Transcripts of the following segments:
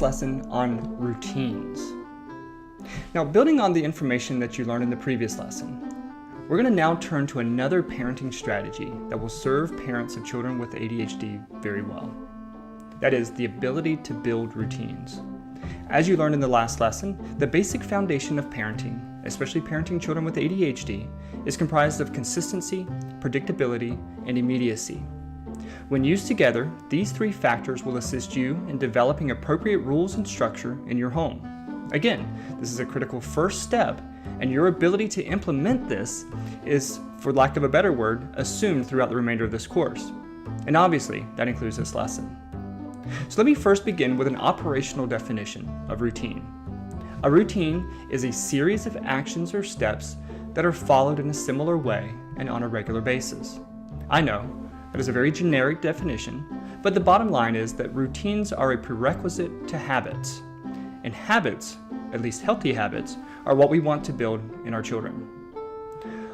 this lesson on routines. Now, building on the information that you learned in the previous lesson, we're going to now turn to another parenting strategy that will serve parents of children with ADHD very well. That is the ability to build routines. As you learned in the last lesson, the basic foundation of parenting, especially parenting children with ADHD, is comprised of consistency, predictability, and immediacy. When used together, these three factors will assist you in developing appropriate rules and structure in your home. Again, this is a critical first step, and your ability to implement this is, for lack of a better word, assumed throughout the remainder of this course. And obviously, that includes this lesson. So let me first begin with an operational definition of routine. A routine is a series of actions or steps that are followed in a similar way and on a regular basis. I know that is a very generic definition, but the bottom line is that routines are a prerequisite to habits. And habits, at least healthy habits, are what we want to build in our children.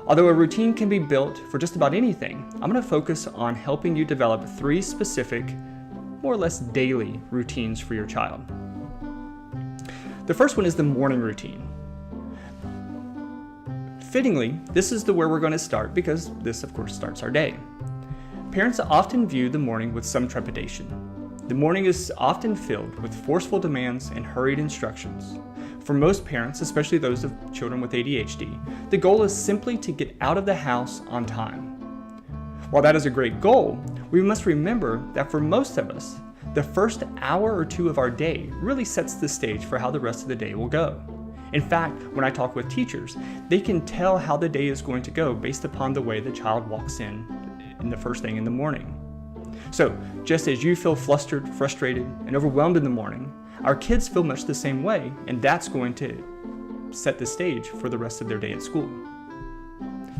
Although a routine can be built for just about anything, I'm going to focus on helping you develop three specific, more or less daily routines for your child. The first one is the morning routine. Fittingly, this is where we're going to start because this, of course, starts our day. Parents often view the morning with some trepidation. The morning is often filled with forceful demands and hurried instructions. For most parents, especially those of children with ADHD, the goal is simply to get out of the house on time. While that is a great goal, we must remember that for most of us, the first hour or two of our day really sets the stage for how the rest of the day will go. In fact, when I talk with teachers, they can tell how the day is going to go based upon the way the child walks in the first thing in the morning. So, just as you feel flustered, frustrated, and overwhelmed in the morning, our kids feel much the same way, and that's going to set the stage for the rest of their day at school.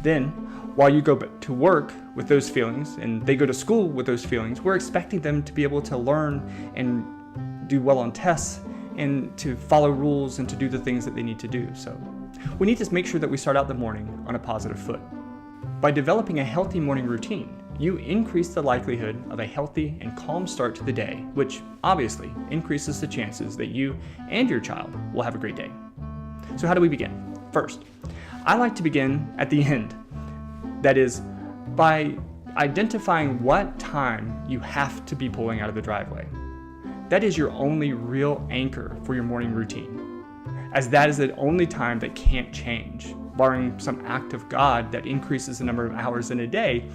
Then, while you go to work with those feelings and they go to school with those feelings, we're expecting them to be able to learn and do well on tests and to follow rules and to do the things that they need to do. So we need to make sure that we start out the morning on a positive foot. By developing a healthy morning routine, you increase the likelihood of a healthy and calm start to the day, which obviously increases the chances that you and your child will have a great day. So how do we begin? First, I like to begin at the end. That is, by identifying what time you have to be pulling out of the driveway. That is your only real anchor for your morning routine, as that is the only time that can't change. Barring some act of God that increases the number of hours in a day,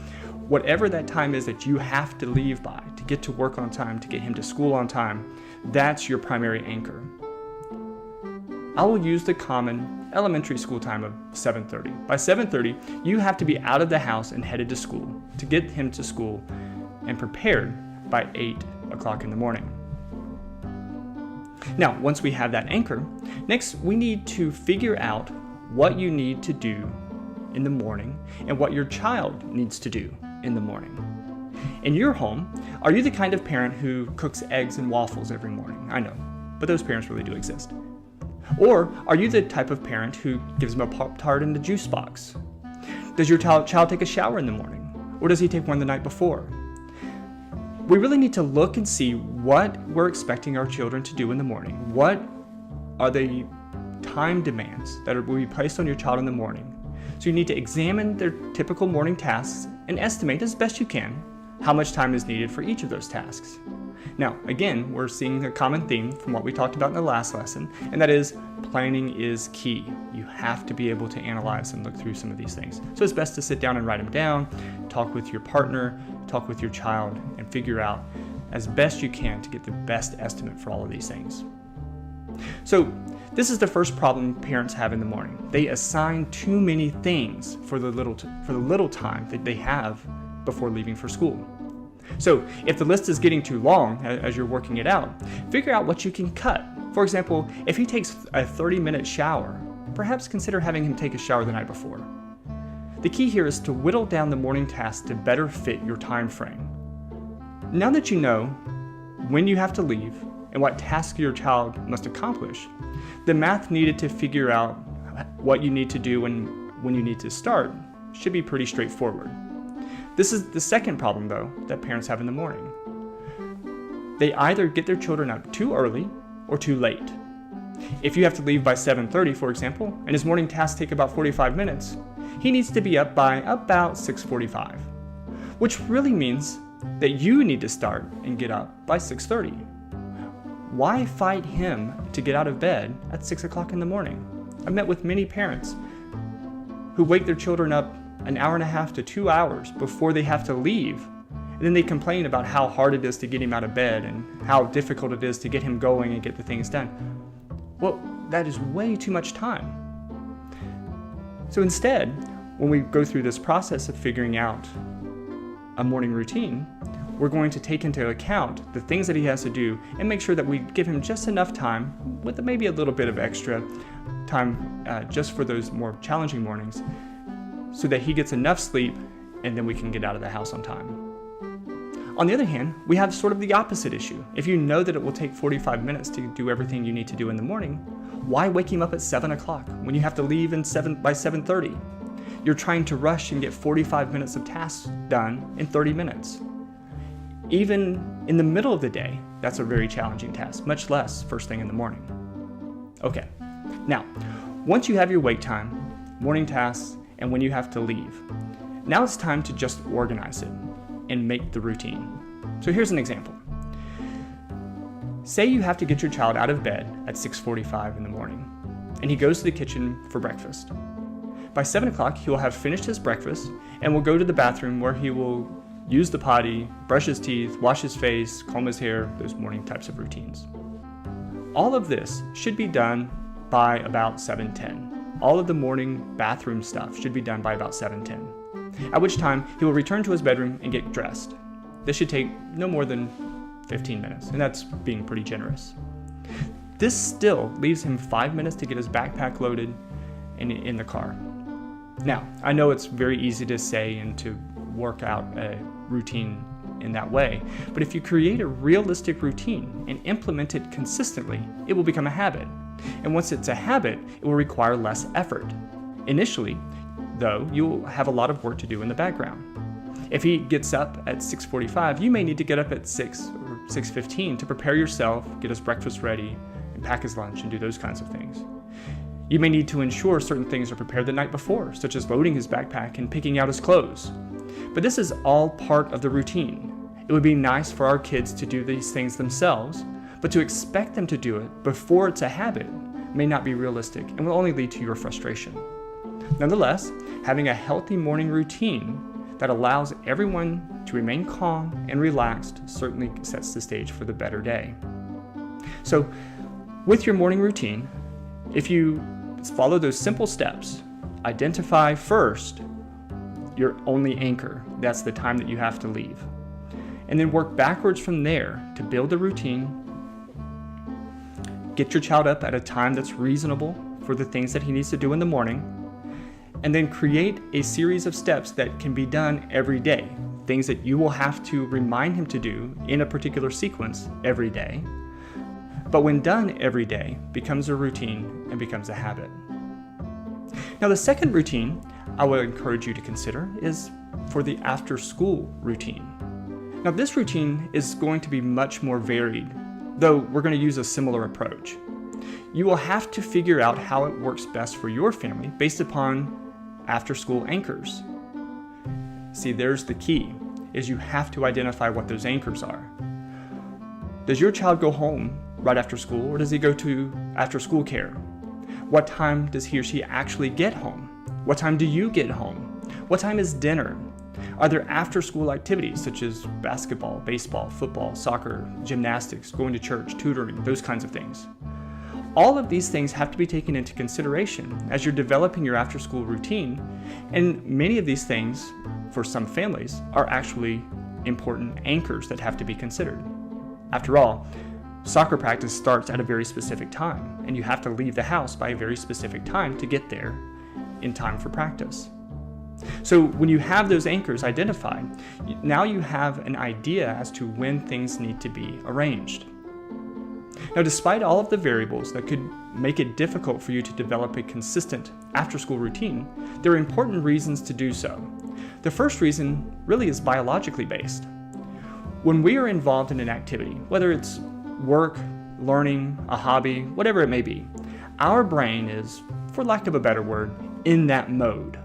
whatever that time is that you have to leave by to get to work on time, to get him to school on time, that's your primary anchor. I will use the common elementary school time of 7:30. By 7:30, you have to be out of the house and headed to school to get him to school and prepared by 8 o'clock in the morning. Now, once we have that anchor, next we need to figure out what you need to do in the morning and what your child needs to do in the morning. In your home, are you the kind of parent who cooks eggs and waffles every morning? I know, but those parents really do exist. Or are you the type of parent who gives them a Pop-Tart in the juice box? Does your child take a shower in the morning? Or does he take one the night before? We really need to look and see what we're expecting our children to do in the morning. What are the time demands that will be placed on your child in the morning? So you need to examine their typical morning tasks and estimate as best you can how much time is needed for each of those tasks. Now, again, we're seeing a common theme from what we talked about in the last lesson, and that is planning is key. You have to be able to analyze and look through some of these things. So it's best to sit down and write them down, talk with your partner, talk with your child, and figure out as best you can to get the best estimate for all of these things. So this is the first problem parents have in the morning. They assign too many things for the little time that they have before leaving for school. So if the list is getting too long as you're working it out, figure out what you can cut. For example, if he takes a 30-minute shower, perhaps consider having him take a shower the night before. The key here is to whittle down the morning tasks to better fit your time frame. Now that you know when you have to leave and what tasks your child must accomplish, the math needed to figure out what you need to do and when you need to start should be pretty straightforward. This is the second problem, though, that parents have in the morning. They either get their children up too early or too late. If you have to leave by 7:30, for example, and his morning tasks take about 45 minutes, he needs to be up by about 6:45, which really means that you need to start and get up by 6:30. Why fight him to get out of bed at 6 o'clock in the morning? I've met with many parents who wake their children up an hour and a half to 2 hours before they have to leave, and then they complain about how hard it is to get him out of bed and how difficult it is to get him going and get the things done. Well, that is way too much time. So instead, when we go through this process of figuring out a morning routine, we're going to take into account the things that he has to do and make sure that we give him just enough time, with maybe a little bit of extra time just for those more challenging mornings, so that he gets enough sleep and then we can get out of the house on time. On the other hand, we have sort of the opposite issue. If you know that it will take 45 minutes to do everything you need to do in the morning, why wake him up at 7 o'clock when you have to leave by 7:30? You're trying to rush and get 45 minutes of tasks done in 30 minutes. Even in the middle of the day, that's a very challenging task, much less first thing in the morning. Okay, now, once you have your wake time, morning tasks, and when you have to leave, now it's time to just organize it and make the routine. So here's an example. Say you have to get your child out of bed at 6:45 in the morning, and he goes to the kitchen for breakfast. By 7 o'clock, he will have finished his breakfast and will go to the bathroom where he will use the potty, brush his teeth, wash his face, comb his hair, those morning types of routines. All of this should be done by about 7:10. All of the morning bathroom stuff should be done by about 7:10, at which time he will return to his bedroom and get dressed. This should take no more than 15 minutes, and that's being pretty generous. This still leaves him 5 minutes to get his backpack loaded and in the car. Now, I know it's very easy to say and to work out a routine in that way, but if you create a realistic routine and implement it consistently, it will become a habit. And once it's a habit, it will require less effort. Initially, though, you'll have a lot of work to do in the background. If he gets up at 6:45, you may need to get up at 6 or 6:15 to prepare yourself, get his breakfast ready, and pack his lunch and do those kinds of things. You may need to ensure certain things are prepared the night before, such as loading his backpack and picking out his clothes. But this is all part of the routine. It would be nice for our kids to do these things themselves, but to expect them to do it before it's a habit may not be realistic and will only lead to your frustration. Nonetheless, having a healthy morning routine that allows everyone to remain calm and relaxed certainly sets the stage for the better day. So, with your morning routine, if you follow those simple steps, identify first your only anchor, that's the time that you have to leave, and then work backwards from there to build a routine. Get your child up at a time that's reasonable for the things that he needs to do in the morning, and then create a series of steps that can be done every day, things that you will have to remind him to do in a particular sequence every day, but when done every day, becomes a routine and becomes a habit. Now, the second routine I would encourage you to consider is for the after-school routine. Now, this routine is going to be much more varied, though we're going to use a similar approach. You will have to figure out how it works best for your family based upon after-school anchors. See, there's the key, is you have to identify what those anchors are. Does your child go home right after school, or does he go to after-school care? What time does he or she actually get home? What time do you get home? What time is dinner? Are there after-school activities such as basketball, baseball, football, soccer, gymnastics, going to church, tutoring, those kinds of things? All of these things have to be taken into consideration as you're developing your after-school routine, and many of these things, for some families, are actually important anchors that have to be considered. After all, soccer practice starts at a very specific time, and you have to leave the house by a very specific time to get there in time for practice. So when you have those anchors identified, now you have an idea as to when things need to be arranged. Now, despite all of the variables that could make it difficult for you to develop a consistent after-school routine, there are important reasons to do so. The first reason really is biologically based. When we are involved in an activity, whether it's work, learning, a hobby, whatever it may be, our brain is, for lack of a better word, in that mode.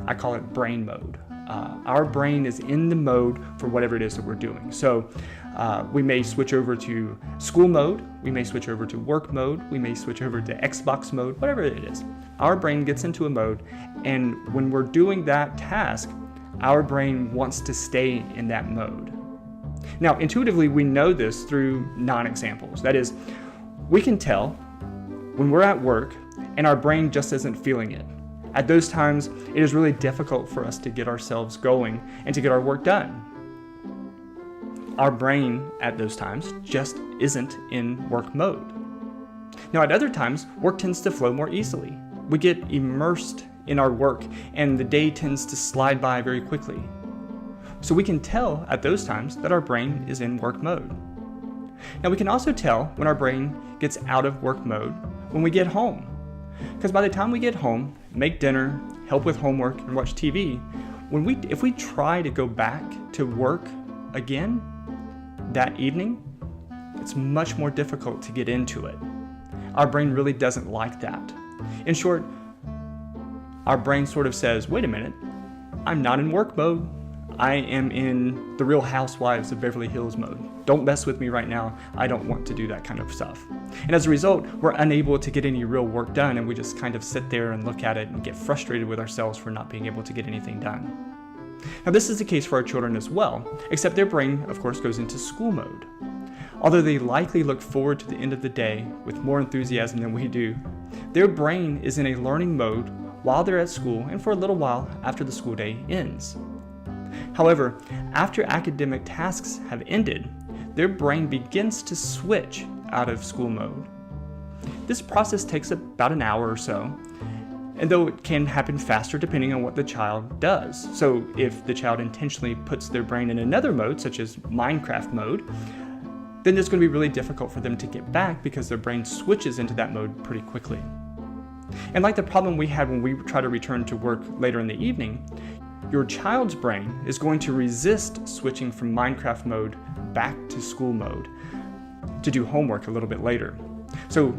I call it brain mode. Our brain is in the mode for whatever it is that we're doing. So we may switch over to school mode, we may switch over to work mode, we may switch over to Xbox mode, whatever it is. Our brain gets into a mode, and when we're doing that task, our brain wants to stay in that mode. Now, intuitively, we know this through non-examples. That is, we can tell when we're at work and our brain just isn't feeling it. At those times, it is really difficult for us to get ourselves going and to get our work done. Our brain at those times just isn't in work mode. Now, at other times, work tends to flow more easily. We get immersed in our work and the day tends to slide by very quickly. So we can tell at those times that our brain is in work mode. Now, we can also tell when our brain gets out of work mode when we get home. Because by the time we get home, make dinner, help with homework, and watch TV, if we try to go back to work again that evening, it's much more difficult to get into it. Our brain really doesn't like that. In short, our brain sort of says, wait a minute, I'm not in work mode. I am in the Real Housewives of Beverly Hills mode. Don't mess with me right now. I don't want to do that kind of stuff. And as a result, we're unable to get any real work done, and we just kind of sit there and look at it and get frustrated with ourselves for not being able to get anything done. Now, this is the case for our children as well, except their brain, of course, goes into school mode. Although they likely look forward to the end of the day with more enthusiasm than we do, their brain is in a learning mode while they're at school and for a little while after the school day ends. However, after academic tasks have ended, their brain begins to switch out of school mode. This process takes about an hour or so, and though it can happen faster depending on what the child does. So if the child intentionally puts their brain in another mode, such as Minecraft mode, then it's going to be really difficult for them to get back because their brain switches into that mode pretty quickly. And like the problem we had when we try to return to work later in the evening, your child's brain is going to resist switching from Minecraft mode back to school mode to do homework a little bit later. So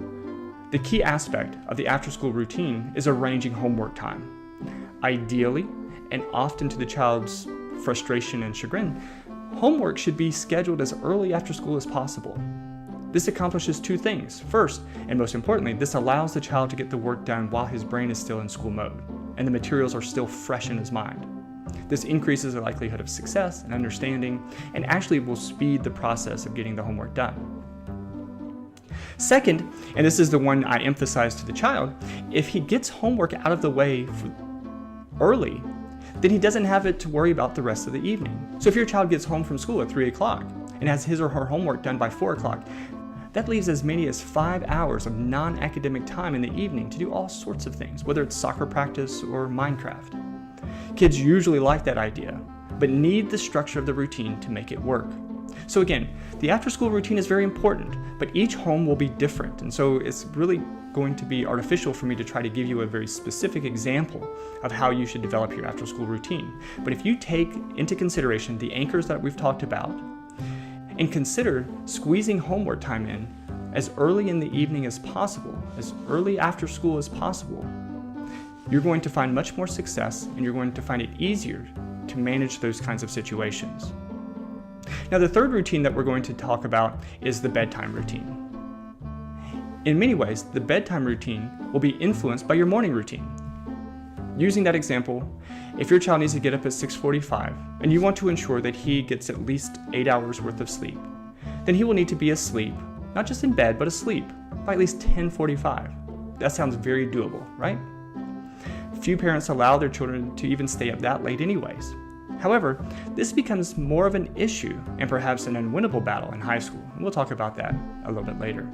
the key aspect of the after-school routine is arranging homework time. Ideally, and often to the child's frustration and chagrin, homework should be scheduled as early after school as possible. This accomplishes two things. First, and most importantly, this allows the child to get the work done while his brain is still in school mode and the materials are still fresh in his mind. This increases the likelihood of success and understanding, and actually will speed the process of getting the homework done. Second, and this is the one I emphasize to the child, if he gets homework out of the way early, then he doesn't have it to worry about the rest of the evening. So if your child gets home from school at 3 o'clock and has his or her homework done by 4 o'clock, that leaves as many as 5 hours of non-academic time in the evening to do all sorts of things, whether it's soccer practice or Minecraft. Kids usually like that idea, but need the structure of the routine to make it work. So again, the after-school routine is very important, but each home will be different, and so it's really going to be artificial for me to try to give you a very specific example of how you should develop your after-school routine. But if you take into consideration the anchors that we've talked about, and consider squeezing homework time in as early in the evening as possible, as early after school as possible, you're going to find much more success, and you're going to find it easier to manage those kinds of situations. Now, the third routine that we're going to talk about is the bedtime routine. In many ways, the bedtime routine will be influenced by your morning routine. Using that example, if your child needs to get up at 6:45 and you want to ensure that he gets at least 8 hours worth of sleep, then he will need to be asleep, not just in bed, but asleep by at least 10:45. That sounds very doable, right? Few parents allow their children to even stay up that late anyways. However, this becomes more of an issue and perhaps an unwinnable battle in high school, and we'll talk about that a little bit later.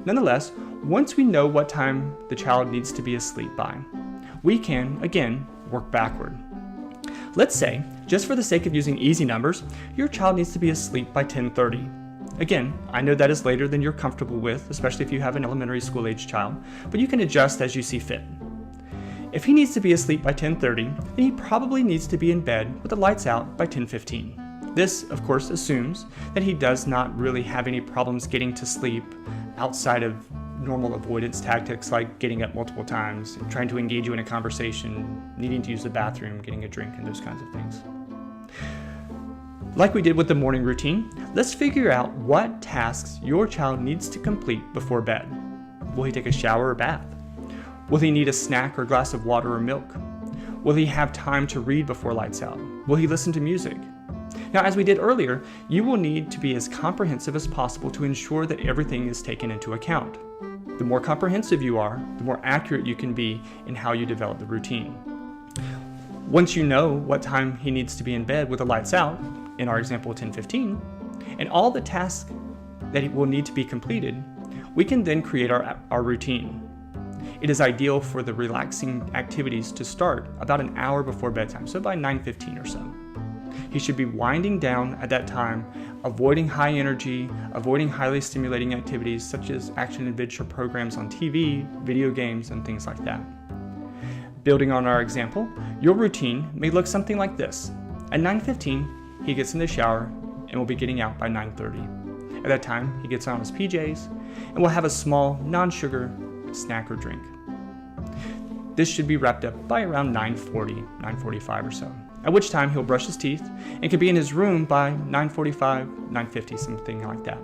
Nonetheless, once we know what time the child needs to be asleep by, we can, again, work backward. Let's say, just for the sake of using easy numbers, your child needs to be asleep by 10:30. Again, I know that is later than you're comfortable with, especially if you have an elementary school age child, but you can adjust as you see fit. If he needs to be asleep by 10:30, then he probably needs to be in bed with the lights out by 10:15. This, of course, assumes that he does not really have any problems getting to sleep outside of normal avoidance tactics like getting up multiple times, trying to engage you in a conversation, needing to use the bathroom, getting a drink, and those kinds of things. Like we did with the morning routine, let's figure out what tasks your child needs to complete before bed. Will he take a shower or bath? Will he need a snack or glass of water or milk? Will he have time to read before lights out? Will he listen to music? Now, as we did earlier, you will need to be as comprehensive as possible to ensure that everything is taken into account. The more comprehensive you are, the more accurate you can be in how you develop the routine. Once you know what time he needs to be in bed with the lights out, in our example 10:15, and all the tasks that will need to be completed, we can then create our routine. It is ideal for the relaxing activities to start about an hour before bedtime, so by 9:15 or so. He should be winding down at that time, avoiding high energy, avoiding highly stimulating activities such as action-adventure programs on TV, video games, and things like that. Building on our example, your routine may look something like this. At 9:15, he gets in the shower and will be getting out by 9:30. At that time, he gets on his PJs and will have a small, non-sugar snack or drink. This should be wrapped up by around 9:40, 9:45 or so, at which time he'll brush his teeth and can be in his room by 9:45, 9:50, something like that.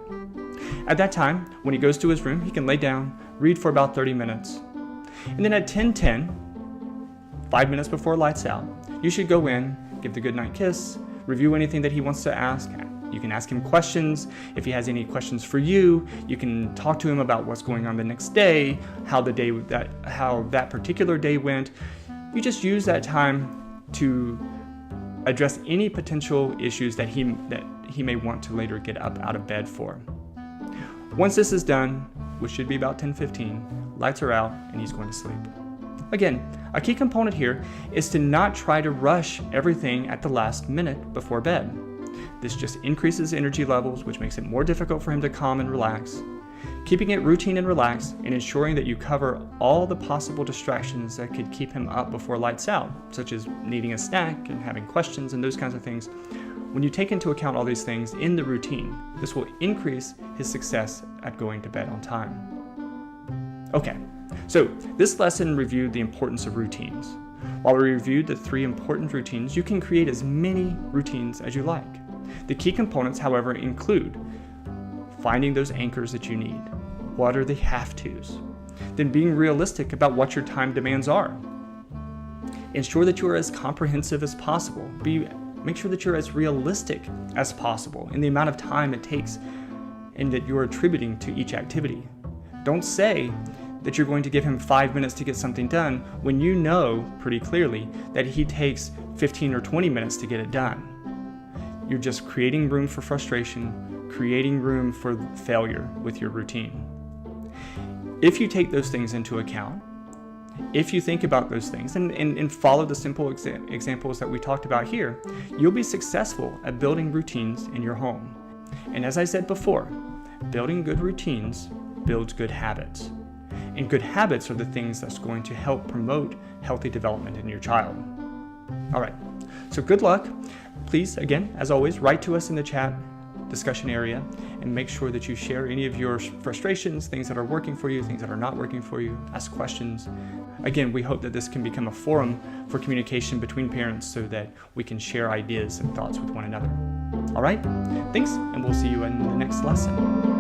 At that time, when he goes to his room, he can lay down, read for about 30 minutes. And then at 10:10, 5 minutes before lights out, you should go in, give the goodnight kiss, review anything that he wants to ask. You can ask him questions. If he has any questions for you, you can talk to him about what's going on the next day, how that particular day went. You just use that time to address any potential issues that he may want to later get up out of bed for. Once this is done, which should be about 10:15, lights are out and he's going to sleep. Again, a key component here is to not try to rush everything at the last minute before bed. This just increases energy levels, which makes it more difficult for him to calm and relax. Keeping it routine and relaxed and ensuring that you cover all the possible distractions that could keep him up before lights out, such as needing a snack and having questions and those kinds of things. When you take into account all these things in the routine, this will increase his success at going to bed on time. Okay, so this lesson reviewed the importance of routines. While we reviewed the 3 important routines, you can create as many routines as you like. The key components, however, include finding those anchors that you need. What are the have-tos? Then being realistic about what your time demands are. Ensure that you are as comprehensive as possible. Make sure that you're as realistic as possible in the amount of time it takes and that you're attributing to each activity. Don't say that you're going to give him 5 minutes to get something done when you know pretty clearly that he takes 15 or 20 minutes to get it done. You're just creating room for frustration, creating room for failure with your routine. If you take those things into account, if you think about those things and follow the simple examples that we talked about here, you'll be successful at building routines in your home. And as I said before, building good routines builds good habits. And good habits are the things that's going to help promote healthy development in your child. All right, so good luck. Please, again, as always, write to us in the chat discussion area and make sure that you share any of your frustrations, things that are working for you, things that are not working for you, ask questions. Again, we hope that this can become a forum for communication between parents so that we can share ideas and thoughts with one another. All right, thanks, and we'll see you in the next lesson.